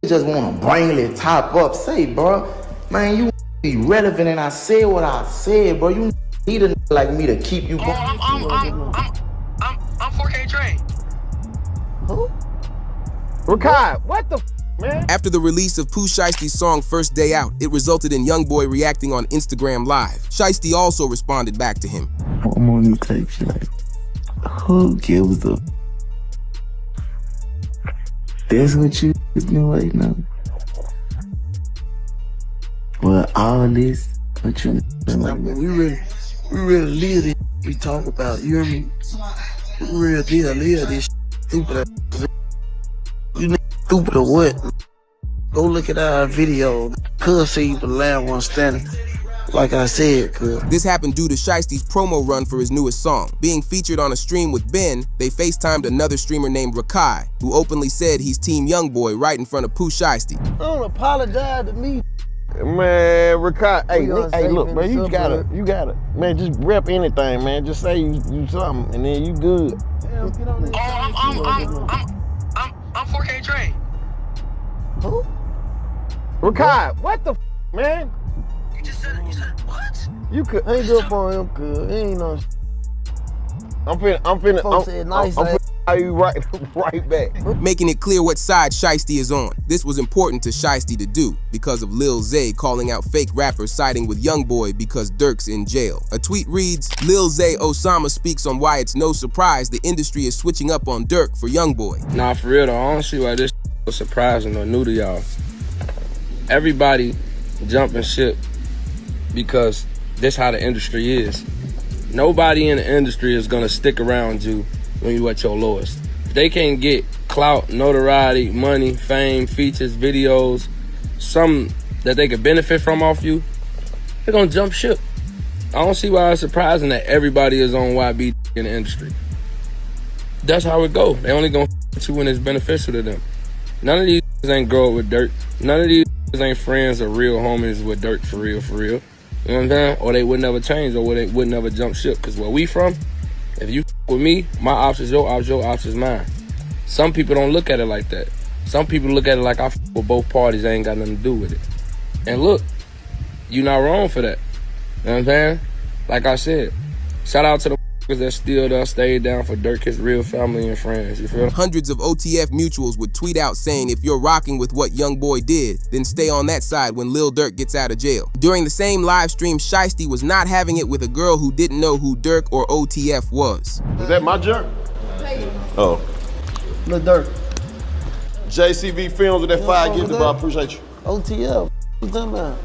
just want to bringly top up. Say, bro, man, you be relevant, and I said what I said, bro. You need a like me to keep you going. I'm 4K Trey. Who? Rakai, what the man? After the release of Pooh Shiesty's song First Day Out, it resulted in YoungBoy reacting on Instagram Live. Shiesty also responded back to him. I'm on these tapes, like, who gives a? That's what you been waiting on. Well, all this, what you like? We really live this. We talk about, you hear me? We really live this stupid. You niggas stupid or what? Go look at our video. Cuz say you the last one standing. Like I said, cuz. This happened due to Shiesty's promo run for his newest song. Being featured on a stream with Ben, they FaceTimed another streamer named Rakai, who openly said he's Team YoungBoy right in front of Pooh Shiesty. Don't apologize to me. Man, Rakai, hey, look, man, you gotta, man, just rep anything, man. Just say you something, and then you good. I'm 4K Trey. Who? Rakai, what the man? You said what? You could. Ain't good for him, cuz. He ain't no. I'm finna call you right back. Making it clear what side Shiesty is on. This was important to Shiesty to do because of Lil Zay calling out fake rappers siding with YoungBoy because Durk's in jail. A tweet reads, Lil Zay Osama speaks on why it's no surprise the industry is switching up on Durk for YoungBoy. Nah, for real though, I don't see why this was surprising or new to y'all. Everybody jumping ship because this how the industry is. Nobody in the industry is gonna stick around you when you at your lowest. If they can't get clout, notoriety, money, fame, features, videos, something that they could benefit from off you, they're gonna jump ship. I don't see why it's surprising that everybody is on YB in the industry. That's how it go. They only gonna with you when it's beneficial to them. None of these ain't grow up with Durk. None of these ain't friends or real homies with Durk for real, for real. You know what I'm saying? Or they would never change, or they would never jump ship. Cause where we from, if you with me, my ops is your ops, your ops is mine. Some people don't look at it like that. Some people look at it like I with both parties, I ain't got nothing to do with it. And look, you not wrong for that. You know what I'm saying? Like I said, shout out to the that still there, stayed down for Durk, his real family and friends, you feel? Hundreds of OTF mutuals would tweet out saying if you're rocking with what YoungBoy did, then stay on that side when Lil Durk gets out of jail. During the same live stream, Shiesty was not having it with a girl who didn't know who Durk or OTF was. Is that my jerk? Oh. Lil Durk. JCV Films with that fire gift, bro. I appreciate you. OTF. What you talking about?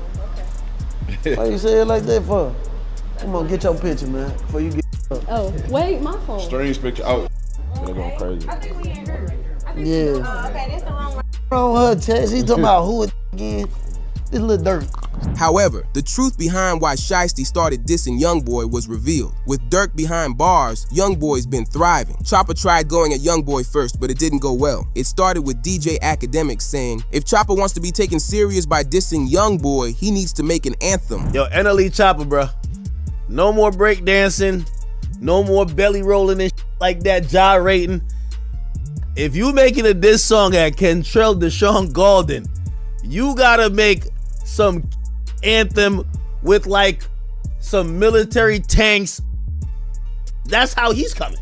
Why you say it like that for? Come on, get your picture, man, before you get up. Oh, wait, my phone. Strange picture. Oh, they're going crazy. I think we ain't heard. Yeah. Oh, okay, that's the wrong one. Wrong with her, Chaz. He talking about who again? This Lil Durk. However, the truth behind why Shiesty started dissing YoungBoy was revealed. With Durk behind bars, YoungBoy's been thriving. Choppa tried going at YoungBoy first, but it didn't go well. It started with DJ Academics saying, if Choppa wants to be taken serious by dissing YoungBoy, he needs to make an anthem. Yo, NLE Choppa, bro. No more breakdancing, no more belly rolling and like that, gyrating. If you making a diss song at Kentrell Deshaun Golden, you gotta make some anthem with like some military tanks. That's how he's coming.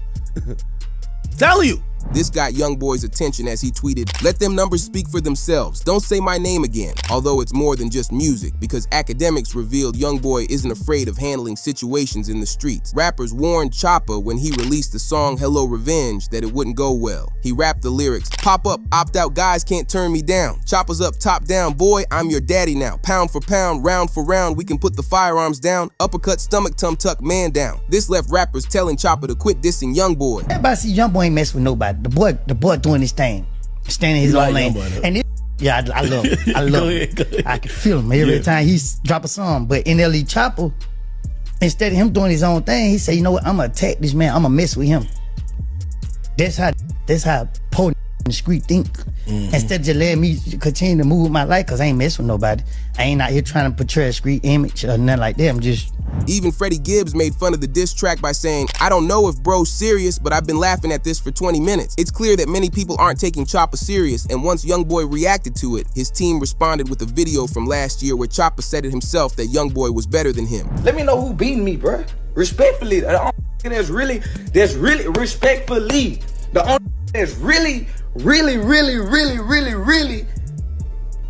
Tell you. This got YoungBoy's attention as he tweeted, let them numbers speak for themselves. Don't say my name again. Although it's more than just music, because Academics revealed YoungBoy isn't afraid of handling situations in the streets. Rappers warned Choppa when he released the song Hello Revenge that it wouldn't go well. He rapped the lyrics, pop up, opt out guys can't turn me down. Choppa's up, top down, boy, I'm your daddy now. Pound for pound, round for round, we can put the firearms down. Uppercut, stomach, tum tuck, man down. This left rappers telling Choppa to quit dissing YoungBoy. Everybody see YoungBoy ain't mess with nobody. The boy doing his thing, standing his own lane. And this, yeah, I love him. I love him. I can feel him every time he drop a song. But NLE Choppa, instead of him doing his own thing, he said, you know what, I'm gonna attack this man, I'm gonna mess with him. That's how potent the street think. Instead of just letting me continue to move my life, cause I ain't messing with nobody. I ain't out here trying to portray a street image or nothing like that. I'm just... Even Freddie Gibbs made fun of the diss track by saying, I don't know if bro's serious, but I've been laughing at this for 20 minutes. It's clear that many people aren't taking Choppa serious, and once YoungBoy reacted to it, his team responded with a video from last year where Choppa said it himself that YoungBoy was better than him. Let me know who beating me, bro. Respectfully, the only that's really respectfully, the only that's really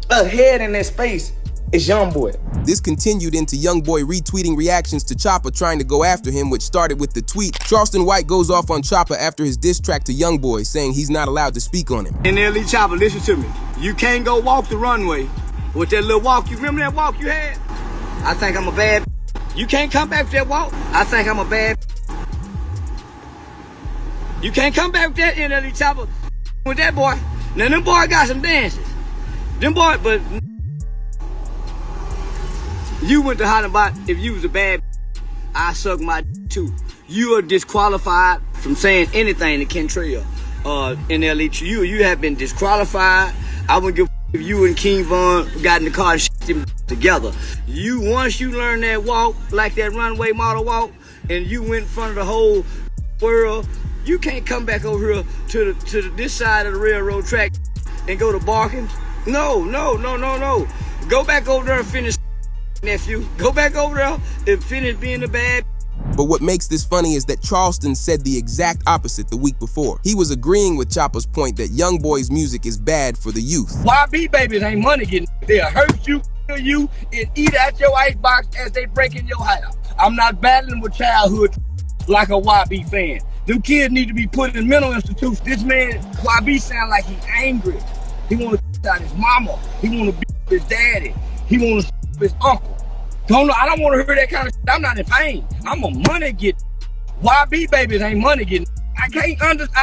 ahead in that space is YoungBoy. This continued into YoungBoy retweeting reactions to Choppa trying to go after him, which started with the tweet. Charleston White goes off on Choppa after his diss track to YoungBoy, saying he's not allowed to speak on him. NLE Choppa, listen to me. You can't go walk the runway with that little walk. You remember that walk you had? I think I'm a bad. You can't come back with that walk. I think I'm a bad. You can't come back with that NLE Choppa with that boy. Now them boy got some dances. Them boy, but you went to holler about if you was a bad, I suck my too. You are disqualified from saying anything to Kentrell. NLE, you have been disqualified. I wouldn't give if you and King Von got in the car and shit them together. Once you learn that walk, like that runway model walk, and you went in front of the whole world, you can't come back over here to this side of the railroad track and go to Barkins. No. Go back over there and finish, nephew. Go back over there and finish being the bad. But what makes this funny is that Charleston said the exact opposite the week before. He was agreeing with Choppa's point that YoungBoy's music is bad for the youth. YB babies ain't money getting. They'll hurt you, kill you, and eat out your icebox as they break in your house. I'm not battling with childhood like a YB fan. Them kids need to be put in mental institutions. This man, YB, sound like he angry. He want to out his mama. He want to beat his daddy. He want to his uncle. I don't want to hear that kind of shit. I'm not in pain. I'm a money get. YB babies ain't money getting. I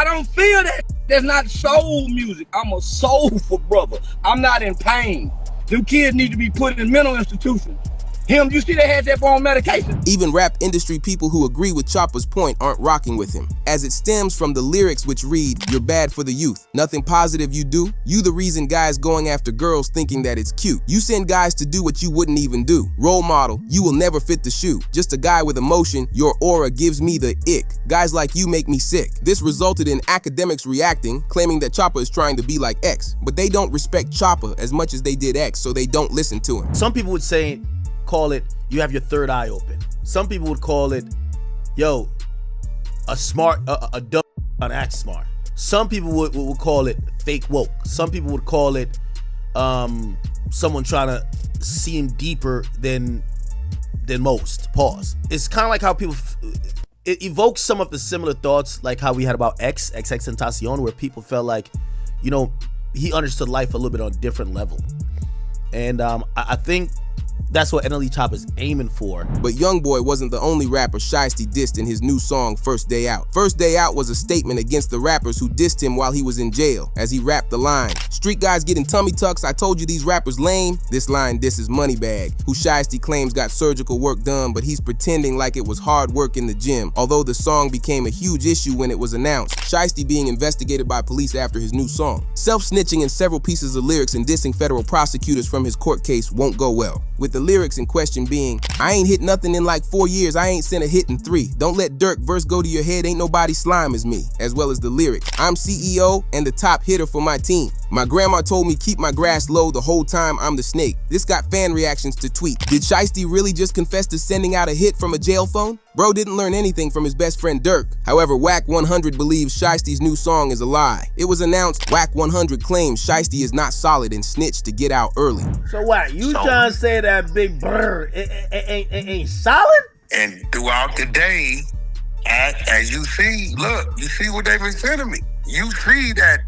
don't feel that. That's not soul music. I'm a soulful brother. I'm not in pain. Them kids need to be put in mental institutions. You see they had that on medication. Even rap industry people who agree with Choppa's point aren't rocking with him, as it stems from the lyrics which read, "You're bad for the youth. Nothing positive you do. You the reason guys going after girls thinking that it's cute. You send guys to do what you wouldn't even do. Role model, you will never fit the shoe. Just a guy with emotion, your aura gives me the ick. Guys like you make me sick." This resulted in academics reacting, claiming that Choppa is trying to be like X, but they don't respect Choppa as much as they did X, so they don't listen to him. Some people would call it, you have your third eye open. Some people would call it, yo, a dumb act smart. Some people would call it fake woke. Some people would call it someone trying to seem deeper than most. Pause. It's kind of like how people, it evokes some of the similar thoughts like how we had about XXXTentacion, where people felt like, you know, he understood life a little bit on a different level. And I think that's what NLE Choppa is aiming for. But YoungBoy wasn't the only rapper Shiesty dissed in his new song, First Day Out. First Day Out was a statement against the rappers who dissed him while he was in jail, as he rapped the line, "Street guys getting tummy tucks, I told you these rappers lame." This line disses Moneybag, who Shiesty claims got surgical work done, but he's pretending like it was hard work in the gym, although the song became a huge issue when it was announced, Shiesty being investigated by police after his new song. Self-snitching in several pieces of lyrics and dissing federal prosecutors from his court case won't go well, with the lyrics in question being, "I ain't hit nothing in like 4 years, I ain't sent a hit in 3. Don't let Dirk verse go to your head, ain't nobody slime as me," as well as the lyric, "I'm CEO and the top hitter for my team. My grandma told me keep my grass low the whole time I'm the snake." This got fan reactions to tweet, did Shiesty really just confess to sending out a hit from a jail phone? Bro didn't learn anything from his best friend Dirk. However, Wack 100 believes Shiesty's new song is a lie. It was announced Wack 100 claims Shiesty is not solid and snitched to get out early. So what, you trying to say that big bird ain't solid? And throughout the day, as you see, look, you see what they've been sending me. You see that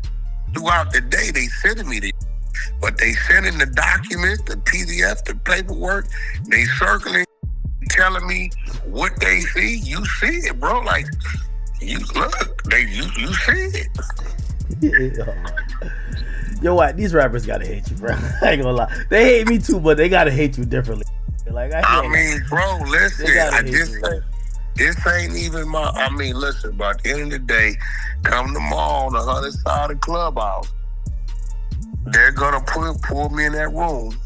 throughout the day they sending me this. But they sending the documents, the PDF, the paperwork, they circling, telling me what they see. You see it, bro. Like, you look, you see it. Yo, what? These rappers gotta hate you, bro. I ain't gonna lie. They hate me too, but they gotta hate you differently. Like, I mean, bro, listen, This ain't even my, I mean, listen, but at the end of the day, come tomorrow on the other side of the clubhouse, they're gonna pull me in that room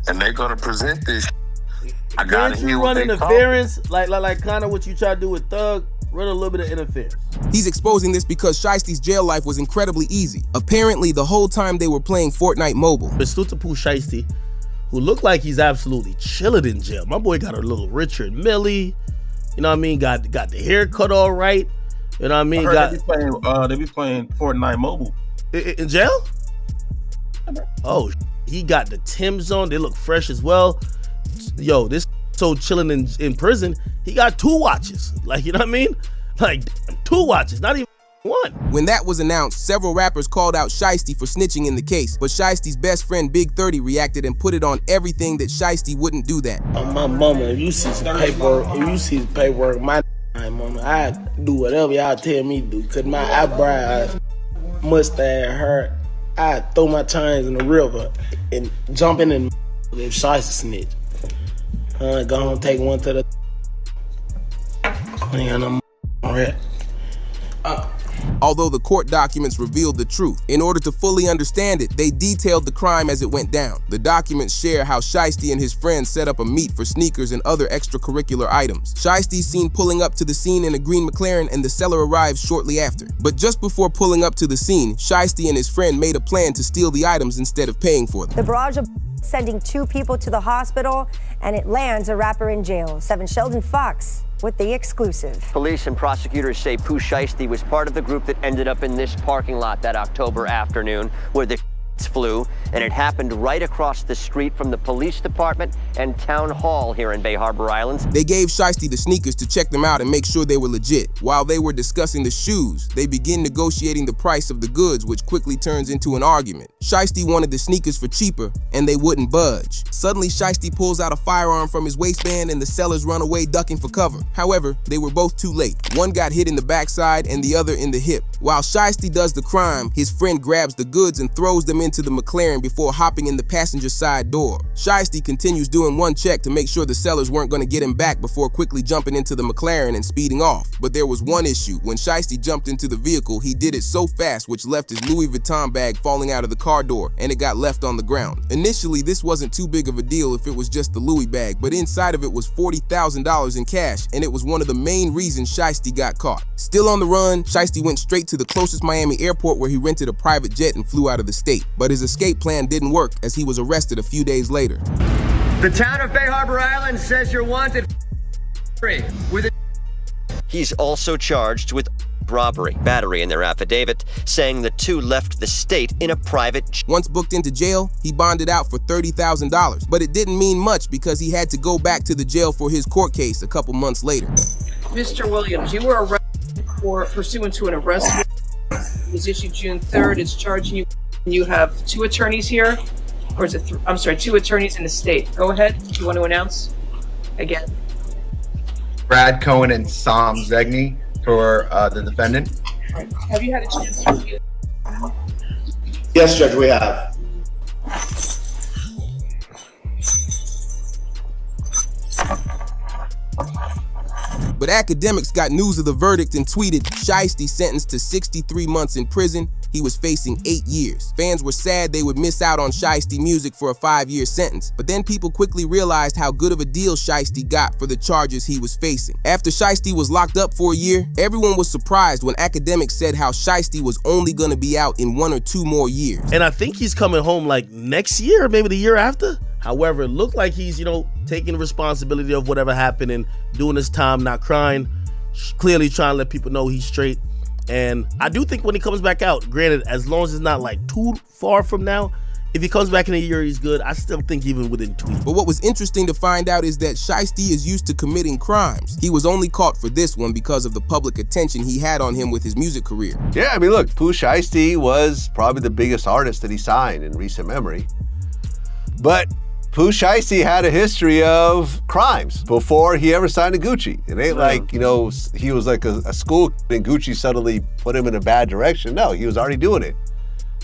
and they're gonna present this. I gotta Can't hear you what run they interference? Like kind of what you try to do with Thug? Run a little bit of interference. He's exposing this because Shiesty's jail life was incredibly easy. Apparently, the whole time they were playing Fortnite Mobile. But salute to Pooh Shiesty, who looked like he's absolutely chilling in jail. My boy got a little Richard Millie. You know what I mean? Got the haircut all right. You know what I mean? They be playing Fortnite Mobile. In jail? Oh, he got the Timbs on. They look fresh as well. Yo, this so chilling in prison. He got 2 watches. Like, you know what I mean? Like 2 watches, not even 1. When that was announced, several rappers called out Shiesty for snitching in the case, but Shiesty's best friend Big 30 reacted and put it on everything that Shiesty wouldn't do that. On my mama, if you see some paperwork, my mama, I do whatever y'all tell me to do. Cause my eyebrows, mustache, hair, I throw my chains in the river and jump in and if Shiesty snitch. Go home, take one to the. I ain't got no rat. Although the court documents revealed the truth, in order to fully understand it, they detailed the crime as it went down. The documents share how Shiesty and his friends set up a meet for sneakers and other extracurricular items. Shiesty's seen pulling up to the scene in a green McLaren and the seller arrives shortly after. But just before pulling up to the scene, Shiesty and his friend made a plan to steal the items instead of paying for them. The barrage of sending 2 people to the hospital, and it lands a rapper in jail. 7 Sheldon Fox with the exclusive. Police and prosecutors say Pooh Shiesty was part of the group that ended up in this parking lot that October afternoon where the flew, and it happened right across the street from the police department and town hall here in Bay Harbor Islands. They gave Shiesty the sneakers to check them out and make sure they were legit. While they were discussing the shoes, they begin negotiating the price of the goods, which quickly turns into an argument. Shiesty wanted the sneakers for cheaper, and they wouldn't budge. Suddenly, Shiesty pulls out a firearm from his waistband and the sellers run away ducking for cover. However, they were both too late. One got hit in the backside and the other in the hip. While Shiesty does the crime, his friend grabs the goods and throws them into the McLaren before hopping in the passenger side door. Shiesty continues doing one check to make sure the sellers weren't going to get him back before quickly jumping into the McLaren and speeding off. But there was one issue. When Shiesty jumped into the vehicle, he did it so fast which left his Louis Vuitton bag falling out of the car door and it got left on the ground. Initially, this wasn't too big of a deal if it was just the Louis bag, but inside of it was $40,000 in cash, and it was one of the main reasons Shiesty got caught. Still on the run, Shiesty went straight to the closest Miami airport where he rented a private jet and flew out of the state. But his escape plan didn't work as he was arrested a few days later. The town of Bay Harbor Island says you're wanted He's also charged with robbery, battery in their affidavit, saying the 2 left the state in a private jet. Once booked into jail, he bonded out for $30,000, but it didn't mean much because he had to go back to the jail for his court case a couple months later. Mr. Williams, you were arrested for pursuant to an arrest warrant. It was issued June 3rd. It's charging you. You have 2 attorneys here, or is it? I'm sorry, 2 attorneys in the state. Go ahead. You want to announce again? Brad Cohen and Sam Zegny for the defendant. Have you had a chance to review? Yes, Judge, we have. But academics got news of the verdict and tweeted, Shiesty sentenced to 63 months in prison. He was facing 8 years. Fans were sad they would miss out on Shiesty music for a 5-year sentence, but then people quickly realized how good of a deal Shiesty got for the charges he was facing. After Shiesty was locked up for a year, everyone was surprised when academics said how Shiesty was only gonna be out in 1 or 2 more years. And I think he's coming home like next year, maybe the year after. However, it looked like he's, taking responsibility of whatever happened and doing his time, not crying, clearly trying to let people know he's straight. And I do think when he comes back out, granted, as long as it's not like too far from now, if he comes back in a year, he's good. I still think even within 2 weeks. But what was interesting to find out is that Shiesty is used to committing crimes. He was only caught for this one because of the public attention he had on him with his music career. Yeah, I mean, look, Pooh Shiesty was probably the biggest artist that he signed in recent memory. But Pooh Shiesty had a history of crimes before he ever signed to Gucci. It ain't like, he was like a school and Gucci suddenly put him in a bad direction. No, he was already doing it.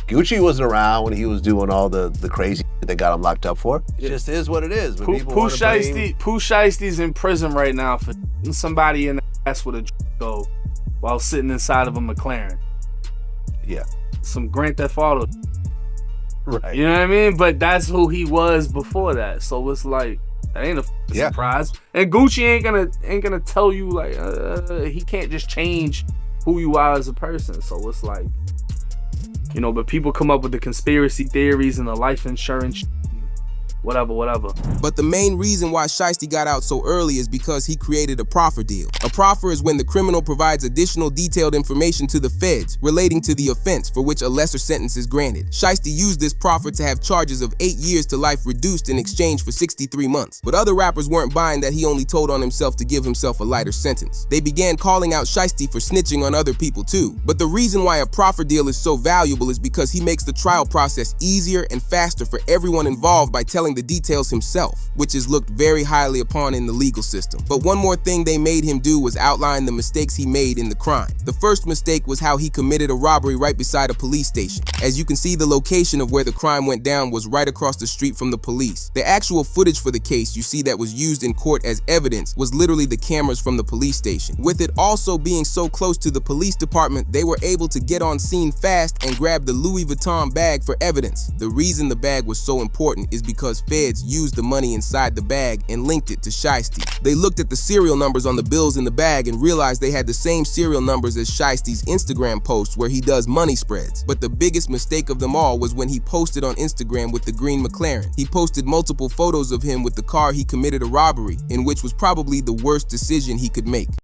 Gucci wasn't around when he was doing all the crazy shit that got him locked up for. It just is what it is. When Pooh people wanna blame- Shiesty's in prison right now for somebody in the ass with a go while sitting inside of a McLaren. Yeah. Some Grand Theft Auto. Right. You know what I mean? But that's who he was before that. So it's like, that ain't a surprise. And Gucci ain't gonna tell you like he can't just change who you are as a person. So it's like, you know, but people come up with the conspiracy theories and the life insurance, whatever. But the main reason why Shiesty got out so early is because he created a proffer deal. A proffer is when the criminal provides additional detailed information to the feds relating to the offense for which a lesser sentence is granted. Shiesty used this proffer to have charges of 8 years to life reduced in exchange for 63 months. But other rappers weren't buying that he only told on himself to give himself a lighter sentence. They began calling out Shiesty for snitching on other people too. But the reason why a proffer deal is so valuable is because he makes the trial process easier and faster for everyone involved by telling the details himself, which is looked very highly upon in the legal system. But one more thing they made him do was outline the mistakes he made in the crime. The first mistake was how he committed a robbery right beside a police station. As you can see, the location of where the crime went down was right across the street from the police. The actual footage for the case you see that was used in court as evidence was literally the cameras from the police station. With it also being so close to the police department, they were able to get on scene fast and grab the Louis Vuitton bag for evidence. The reason the bag was so important is because feds used the money inside the bag and linked it to Shiesty. They looked at the serial numbers on the bills in the bag and realized they had the same serial numbers as Shiesty's Instagram posts where he does money spreads. But the biggest mistake of them all was when he posted on Instagram with the green McLaren. He posted multiple photos of him with the car he committed a robbery in, which was probably the worst decision he could make.